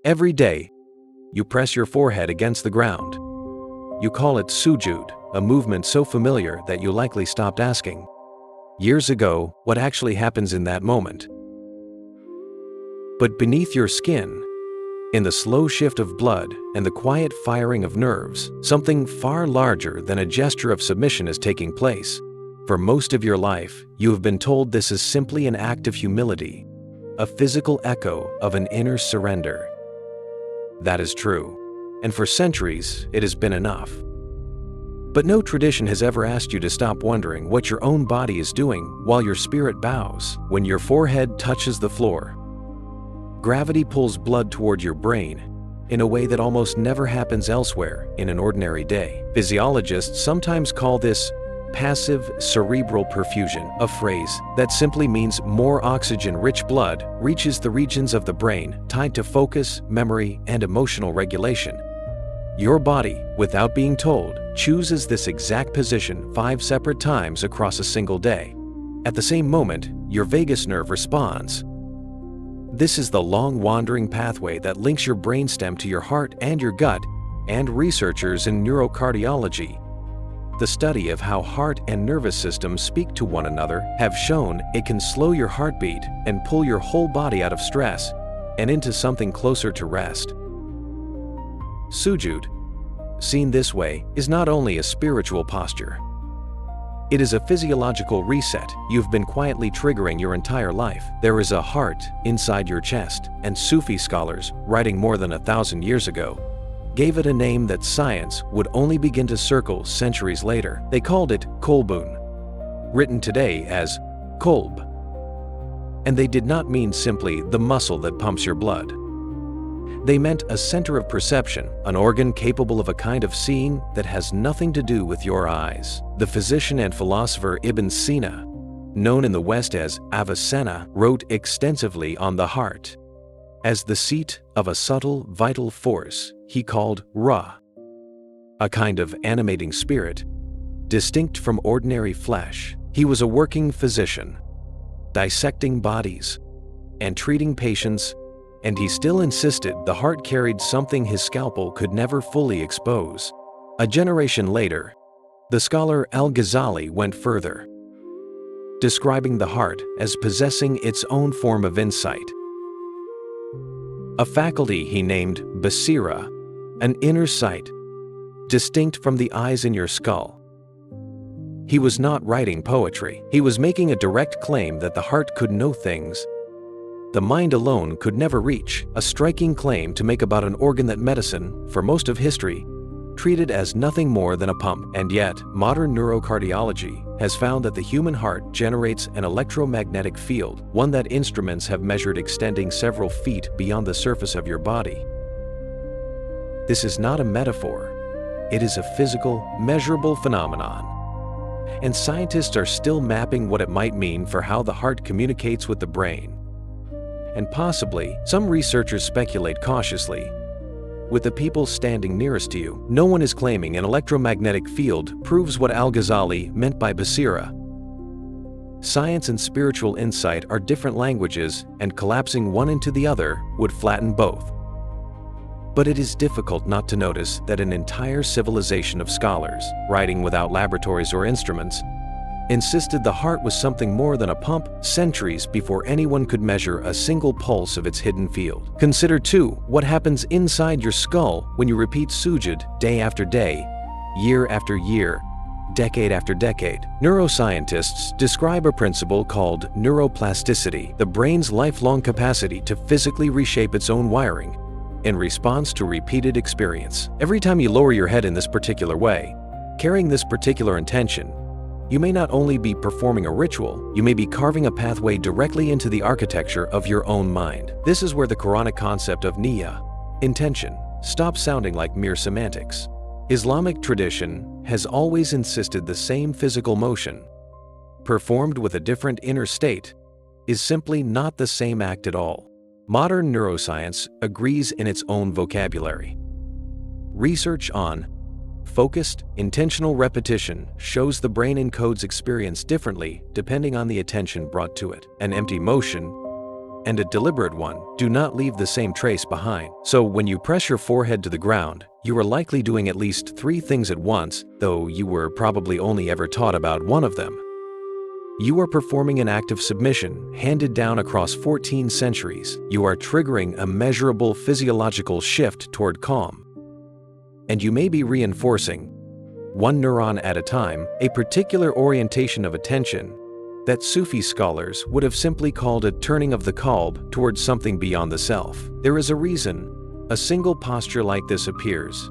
Every day, you press your forehead against the ground. You call it Sujud, a movement so familiar that you likely stopped asking years ago what actually happens in that moment. But beneath your skin, in the slow shift of blood and the quiet firing of nerves, something far larger than a gesture of submission is taking place. For most of your life, you have been told this is simply an act of humility, a physical echo of an inner surrender. That is true, and for centuries it has been enough. But no tradition has ever asked you to stop wondering what your own body is doing while your spirit bows. When your forehead touches the floor, gravity pulls blood toward your brain in a way that almost never happens elsewhere in an ordinary day. Physiologists sometimes call this passive cerebral perfusion, a phrase that simply means more oxygen-rich blood reaches the regions of the brain tied to focus, memory, and emotional regulation. Your body, without being told, chooses this exact position 5 separate times across a single day. At the same moment, your vagus nerve responds. This is the long wandering pathway that links your brainstem to your heart and your gut, and researchers in neurocardiology, the study of how heart and nervous systems speak to one another, have shown it can slow your heartbeat and pull your whole body out of stress and into something closer to rest. Sujud, seen this way, is not only a spiritual posture. It is a physiological reset you've been quietly triggering your entire life. There is a heart inside your chest, and Sufi scholars, writing more than 1,000 years ago, gave it a name that science would only begin to circle centuries later. They called it kolbun, written today as kalb. And they did not mean simply the muscle that pumps your blood. They meant a center of perception, an organ capable of a kind of seeing that has nothing to do with your eyes. The physician and philosopher Ibn Sina, known in the West as Avicenna, wrote extensively on the heart as the seat of a subtle, vital force he called Ra, a kind of animating spirit, distinct from ordinary flesh. He was a working physician, dissecting bodies and treating patients, and he still insisted the heart carried something his scalpel could never fully expose. A generation later, the scholar Al-Ghazali went further, describing the heart as possessing its own form of insight, a faculty he named basira, an inner sight, distinct from the eyes in your skull. He was not writing poetry. He was making a direct claim that the heart could know things the mind alone could never reach, a striking claim to make about an organ that medicine, for most of history, treated as nothing more than a pump. And yet, modern neurocardiology has found that the human heart generates an electromagnetic field, one that instruments have measured extending several feet beyond the surface of your body. This is not a metaphor. It is a physical, measurable phenomenon. And scientists are still mapping what it might mean for how the heart communicates with the brain. And possibly, some researchers speculate cautiously, with the people standing nearest to you. No one is claiming an electromagnetic field proves what Al-Ghazali meant by basira. Science and spiritual insight are different languages, and collapsing one into the other would flatten both. But it is difficult not to notice that an entire civilization of scholars, writing without laboratories or instruments, insisted the heart was something more than a pump centuries before anyone could measure a single pulse of its hidden field. Consider, too, what happens inside your skull when you repeat sujud day after day, year after year, decade after decade. Neuroscientists describe a principle called neuroplasticity, the brain's lifelong capacity to physically reshape its own wiring in response to repeated experience. Every time you lower your head in this particular way, carrying this particular intention, you may not only be performing a ritual, you may be carving a pathway directly into the architecture of your own mind. This is where the Quranic concept of niyya, intention, stops sounding like mere semantics. Islamic tradition has always insisted the same physical motion, performed with a different inner state, is simply not the same act at all. Modern neuroscience agrees in its own vocabulary. Research on focused, intentional repetition shows the brain encodes experience differently depending on the attention brought to it. An empty motion, and a deliberate one do not leave the same trace behind. So when you press your forehead to the ground, you are likely doing at least 3 things at once, though you were probably only ever taught about one of them. You are performing an act of submission handed down across 14 centuries. You are triggering a measurable physiological shift toward calm. And you may be reinforcing, one neuron at a time, a particular orientation of attention that Sufi scholars would have simply called a turning of the kalb towards something beyond the self. There is a reason a single posture like this appears,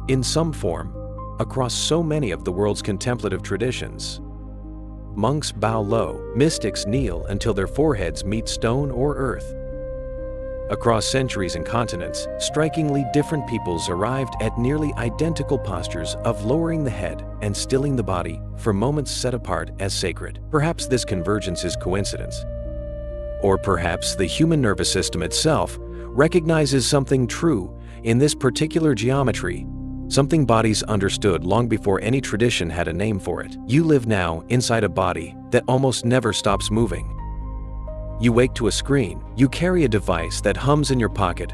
in some form, across so many of the world's contemplative traditions. Monks bow low, mystics kneel until their foreheads meet stone or earth. Across centuries and continents, strikingly different peoples arrived at nearly identical postures of lowering the head and stilling the body for moments set apart as sacred. Perhaps this convergence is coincidence. Or perhaps the human nervous system itself recognizes something true in this particular geometry, something bodies understood long before any tradition had a name for it. You live now inside a body that almost never stops moving. You wake to a screen. You carry a device that hums in your pocket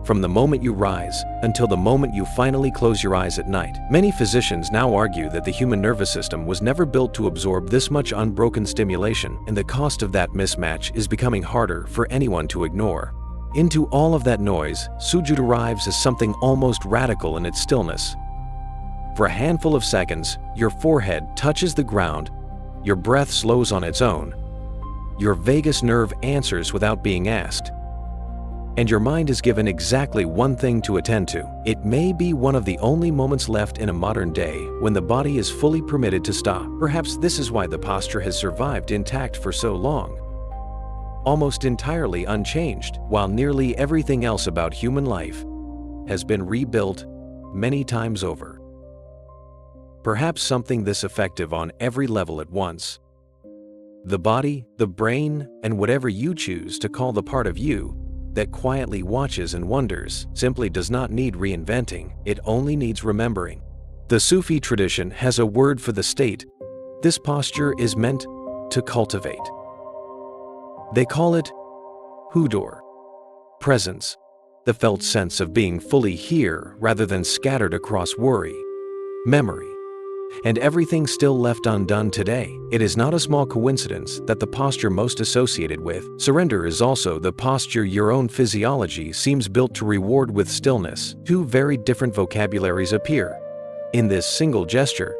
from the moment you rise until the moment you finally close your eyes at night. Many physicians now argue that the human nervous system was never built to absorb this much unbroken stimulation, and the cost of that mismatch is becoming harder for anyone to ignore. Into all of that noise, Sujud arrives as something almost radical in its stillness. For a handful of seconds, your forehead touches the ground, your breath slows on its own, your vagus nerve answers without being asked, and your mind is given exactly one thing to attend to. It may be one of the only moments left in a modern day when the body is fully permitted to stop. Perhaps this is why the posture has survived intact for so long, almost entirely unchanged, while nearly everything else about human life has been rebuilt many times over. Perhaps something this effective on every level at once. The body, the brain, and whatever you choose to call the part of you that quietly watches and wonders simply does not need reinventing, it only needs remembering. The Sufi tradition has a word for the state this posture is meant to cultivate. They call it hudur, presence, the felt sense of being fully here rather than scattered across worry, memory, and everything still left undone today. It is not a small coincidence that the posture most associated with surrender is also the posture your own physiology seems built to reward with stillness. 2 very different vocabularies appear in this single gesture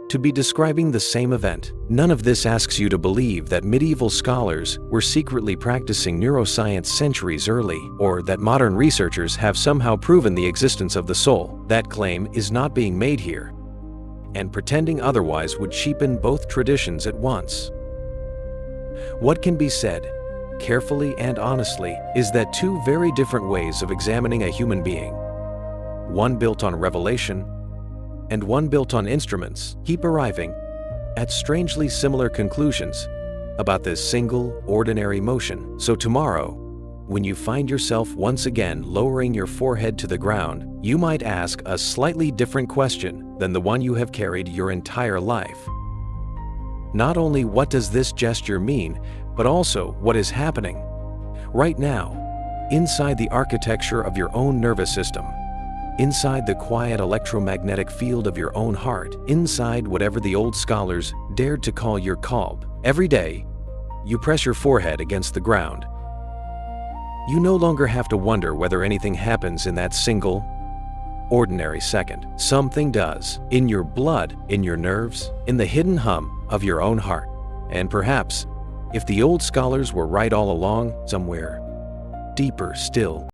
to be describing the same event. None of this asks you to believe that medieval scholars were secretly practicing neuroscience centuries early, or that modern researchers have somehow proven the existence of the soul. That claim is not being made here, and pretending otherwise would cheapen both traditions at once. What can be said, carefully and honestly, is that 2 very different ways of examining a human being, one built on revelation and one built on instruments, keep arriving at strangely similar conclusions about this single, ordinary motion. So tomorrow, when you find yourself once again lowering your forehead to the ground, you might ask a slightly different question than the one you have carried your entire life. Not only what does this gesture mean, but also what is happening right now inside the architecture of your own nervous system, inside the quiet electromagnetic field of your own heart, inside whatever the old scholars dared to call your kalb. Every day, you press your forehead against the ground. You no longer have to wonder whether anything happens in that single, ordinary second. Something does, in your blood, in your nerves, in the hidden hum of your own heart. And perhaps, if the old scholars were right all along, somewhere deeper still,